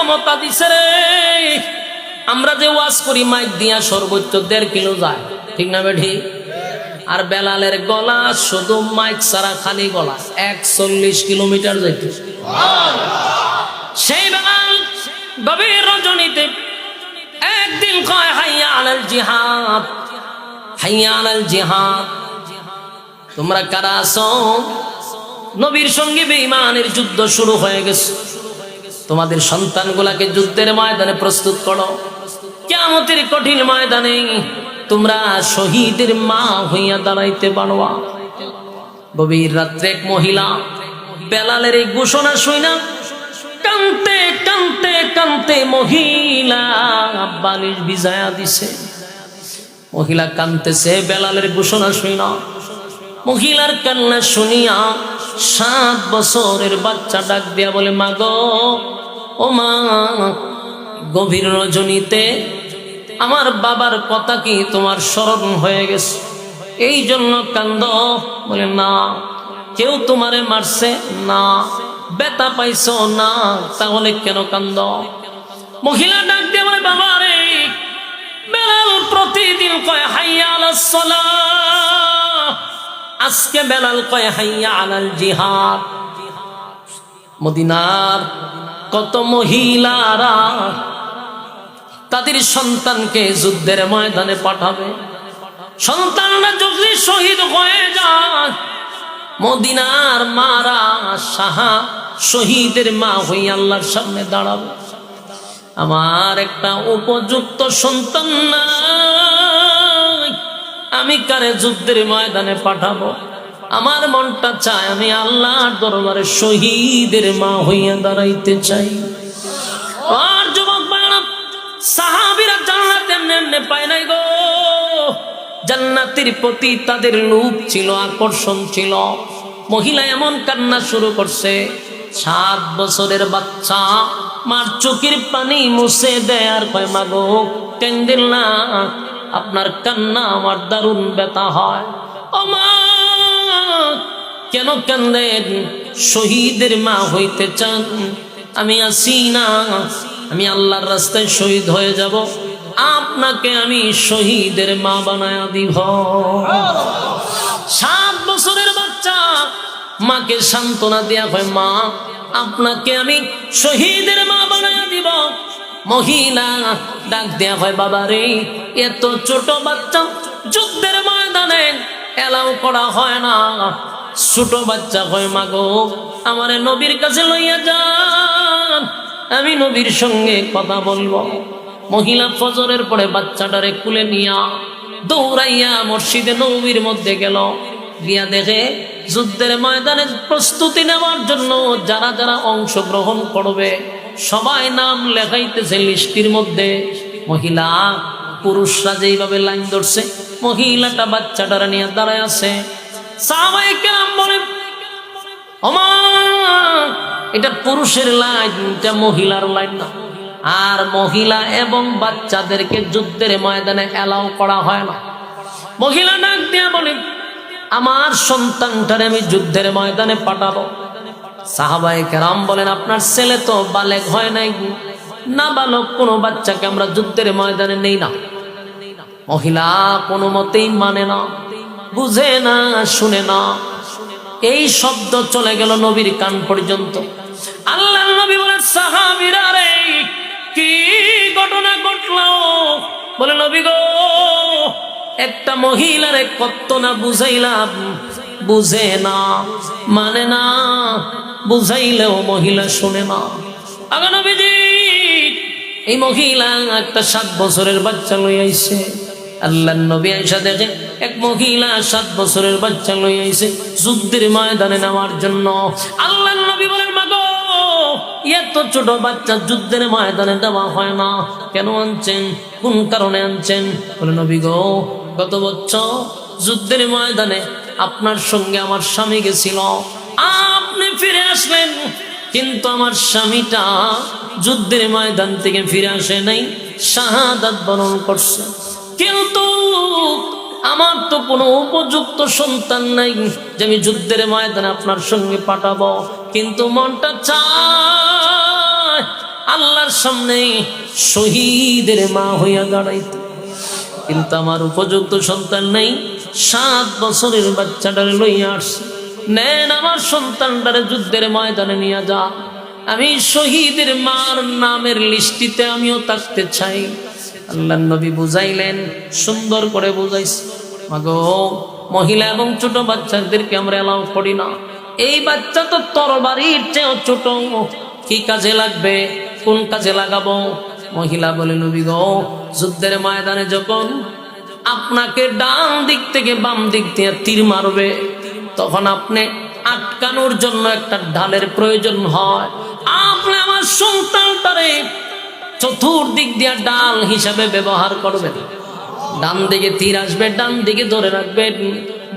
ক্ষমতা দিছে রে। আমরা যে ওয়াজ করি মাইক দিয়া সর্বোচ্চ 1.5 কিলো যায়, ঠিক না বেঠি? আর বেলালের গলা শুধু মাইক ছাড়া খালি গলা 41 কিলোমিটার যাইত। সেই বেলাল গভীর রজনীতে একদিন কয় হাইয়া আলাল জিহাদ, হাইয়া আলাল জিহাদ। তোমরা কারা আছো? নবীর সঙ্গে বেঈমানের যুদ্ধ শুরু হয়ে গেছে, তোমাদের সন্তানগুলাকে যুদ্ধের ময়দানে প্রস্তুত করো। কিয়ামতের কঠিন ময়দানে তোমরা শহীদের মা হইয়া দাঁড়াইতে পারবা। গভীর রাত্রে এক মহিলা বেলালের এই ঘোষণা শুইনা কানতে কানতে কানতে মহিলা বালিশ ভিজায়া দিছে। মহিলা কানতেছে বেলালের ঘোষণা শুইনা। মহিলার কান্না শুনিয়া 7 বছরের বাচ্চা ডাক দিয়া বলে, মা গো, ও মা, গভীর রজনীতে আমার বাবার কথা কি তোমার স্মরণ হয়ে গেছে, এই জন্য কান্দ? বলে, না। কেউ তোমারে মারছে? না। ব্যথা পাইছো? না। তাহলে কেন কান্দ? মহিলা ডাক দিয়ে বলে, বাবা রে, বেলাল প্রতিদিন কয় হাইয়া আলাস সালাহ, আজকে বেলাল কয় হাইয়া আলাল জিহাদ। মদিনার কত মহিলারা তাদের সন্তানকে যুদ্ধের ময়দানে পাঠাবে, সন্তানরা যদি শহীদ হয়ে যায়, মদিনার মারা সাহা শহীদের মা হয়ে আল্লাহর সামনে দাঁড়াবে। আমার একটা উপযুক্ত সন্তান নাই, আমি কারে যুদ্ধের ময়দানে পাঠাবো? আমার মনটা চায় আমি আল্লাহর দরবারে শহীদের মা হইয়া দাঁড়াইতে চাই। আর যুবক ভাইরা, সাহাবীরা জান্নাত এমনি এমনি পায় নাই গো। জান্নাতের প্রতি তাদের লোভ ছিল, আকর্ষণ ছিল। মহিলা এমন কান্না শুরু করছে, 7 বছরের বাচ্চা মার চোখের পানি মুছে দেয় আর কয়, মা গো, কান্দেন না, আপনার কান্না আমার দারুণ ব্যথা হয়। ও মা, কেন কান্দেন? শহীদের মা হইতে চান? আমি আছি না, আমি আল্লাহর রাস্তায় শহীদ হয়ে যাব, আপনাকে আমি শহীদের মা বানায়া দিব। 7 বছরের বাচ্চা মাকে সান্ত্বনা দিয়া কয়, মা, আপনাকে আমি শহীদের মা বানায়া দিব। মহিলা ডাক দেয়া হয়, বাবা রে, এত ছোট বাচ্চা যুদ্ধের ময়দানে এলাও করা হয় না। ছোট বাচ্চা হয়, মা গো, আমারে নবীর কাছে লইয়া যান, আমি নবীর সঙ্গে কথা বলবো। মহিলা ফজরের পরে বাচ্চাটারে কুলে নিয়া দৌড়াইয়া মসজিদে নবীর মধ্যে গেল। গিয়া দেখে যুদ্ধের ময়দানে প্রস্তুতি নেওয়ার জন্য যারা যারা অংশগ্রহণ করবে সবাই নাম লেখাইতেছে লিস্টির মধ্যে। মহিলা পুরুষরা যেইভাবে লাইন ধরছে, মহিলাটা বাচ্চাটারা নিয়ে দাঁড়ায় আছে। সাহাবায়ে কেরাম বলে, ওমা, এটা পুরুষের লাইন, এটা মহিলার লাইন না। আর মহিলা এবং বাচ্চাদেরকে যুদ্ধের ময়দানে এলাও করা হয় না। মহিলা ডাক দিয়া বলে, আমার সন্তানটারে আমি যুদ্ধের ময়দানে পাঠাবো। সাহাবায়ে কেরাম বলেন, আপনার ছেলে তো বালেগ হয় নাই, না বালক কোনো বাচ্চাকে আমরা যুদ্ধের ময়দানে নেই না। মহিলা কোনো মতেই মানে না, বুঝে না, শুনে না। এই শব্দ চলে গেল নবীর কান পর্যন্ত। আল্লাহর নবী বলেন, সাহাবীরা রে, কি ঘটনা ঘটলো? বলে, নবী গো, একটা মহিলারে কত না বুঝাইলাম, বুঝে না, মানে না, বুঝাইলেও মহিলা শুনে না। আগে নবীজি, এই মহিলা একটা 7 বছরের বাচ্চা লই আইছে। আল্লাহর নবী আয়েশা দেখে এক মহিলা 7 বছরের বাচ্চা লই আইছে যুদ্ধের ময়দানে নেওয়ার জন্য। আল্লাহর নবী বলেন, মা গো, এত ছোট বাচ্চা যুদ্ধের ময়দানে দেওয়া হয় না, কেন আনছেন? কোন কারণে আনছেন? বলে, নবী গো, গত বছর যুদ্ধের ময়দানে আপনার সঙ্গে আমার স্বামী গেছিল, আপনি ফিরে আসলেন, কিন্তু আমার স্বামীটা যুদ্ধের ময়দান থেকে ফিরে আসে নাই, শাহাদাত বরণ করছে। কিন্তু আমার তো কোনো উপযুক্ত সন্তান নাই যে আমি যুদ্ধের ময়দানে আপনার সঙ্গে পাঠাবো, কিন্তু মনটা চায় আল্লাহর সামনে শহীদের মা হইয়া দাঁড়াইত, কিন্তু আমার উপযুক্ত সন্তান নেই। 7 বছরের বাচ্চাটারে লইয়া আসছে, নেন আমার সন্তানটারে যুদ্ধের ময়দানে নিয়ে যা, আমি শহীদের মার নামের লিস্টিতে আমিও থাকতে চাই। আল্লাহর নবী বুঝাইলেন, সুন্দর করে বুঝাইছে। মাগো, মহিলা এবং ছোট বাচ্চাদেরকে আমরা এলাও করি না। এই বাচ্চা তো তরবারির চেয়েও ছোট, কি কাজে লাগবে, কোন কাজে লাগাবো? মহিলা বলে, নবী গো, যুদ্ধের ময়দানে যখন আপনাকে ডান দিক থেকে বাম দিক দিয়ে তীর মারবে, তখন আপনি আটকানোর জন্য একটা ঢালের প্রয়োজন হয়। আপনি আমার সন্তানটারে চতুর্দিক দিয়ে ডাল হিসাবে ব্যবহার করবেন। ডান দিকে তীর আসবে, ডান দিকে ধরে রাখবেন,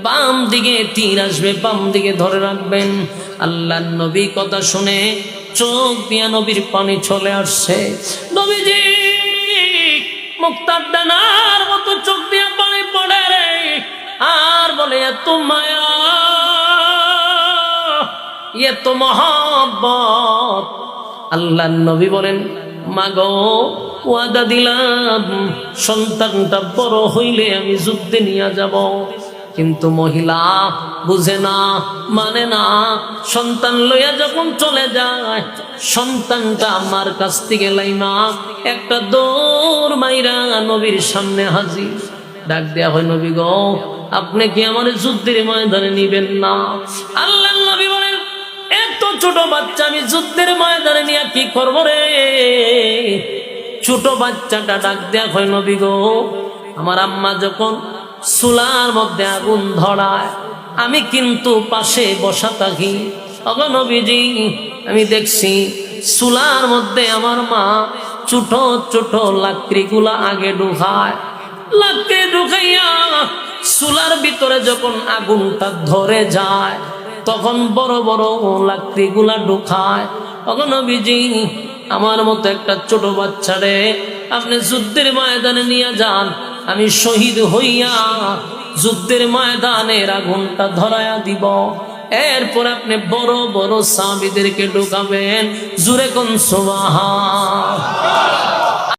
বাম দিকে তীর আসবে, বাম দিকে ধরে রাখবেন। আল্লাহর নবী কথা শুনে চোখ দিয়া নবীর পানি চলে আসছে। নবীজি মুক্তার ডানার মতো চোখ দিয়া পানি পড়ে রে, আর বলে, এত মায়া, এত মহব্বত। আল্লাহর নবী বলেন, মাগো, ওয়াদা দিলাম সন্তানটা বড় হইলে আমি যুদ্ধে নিয়ে যাব। কিন্তু মহিলা বুঝে না, মানে না। সন্তান লইয়া যখন চলে যায়, সন্তানটা আমার কাছ থেকে লাইমা একটা দৌড় মাইরা নবীর সামনে হাজির। ডাক দেয়া হয়, নবী গো, আপনি কি আমার যুদ্ধের ময়দানে নিবেন না? আল্লাহর নবী বলেন, এত ছোট বাচ্চা আমি যুদ্ধের ময়দানে নিয়ে কি করবো রে? ছোট বাচ্চাটা ডাক দেয়া হয়, নবী গো, আমার আম্মা যখন চুলার মধ্যে আগুন ধরায়, আমি কিন্তু পাশে বসা থাকি। ওগো নবীজি, আমি দেখছি চুলার মধ্যে আমার মা ছোট ছোট লাকড়িগুলা আগে ঢুকায়, লাকড়ি ঢুকাইয়া চুলার ভিতরে যখন আগুনটা ধরে যায়, তখন বড় বড় লাকড়িগুলা ঢুকায়। ওগো নবীজি, আমার মতো একটা ছোট বাচ্চারে আপনি যুদ্ধের ময়দানে নিয়ে যান, আমি শহীদ হইয়া যুদ্ধের ময়দানের আগুনটা ধরায়া দিব। এরপর আপনি বড় বড় সাহাবীদেরকে ঢুকাবেন। জোরে কোন সুবহান।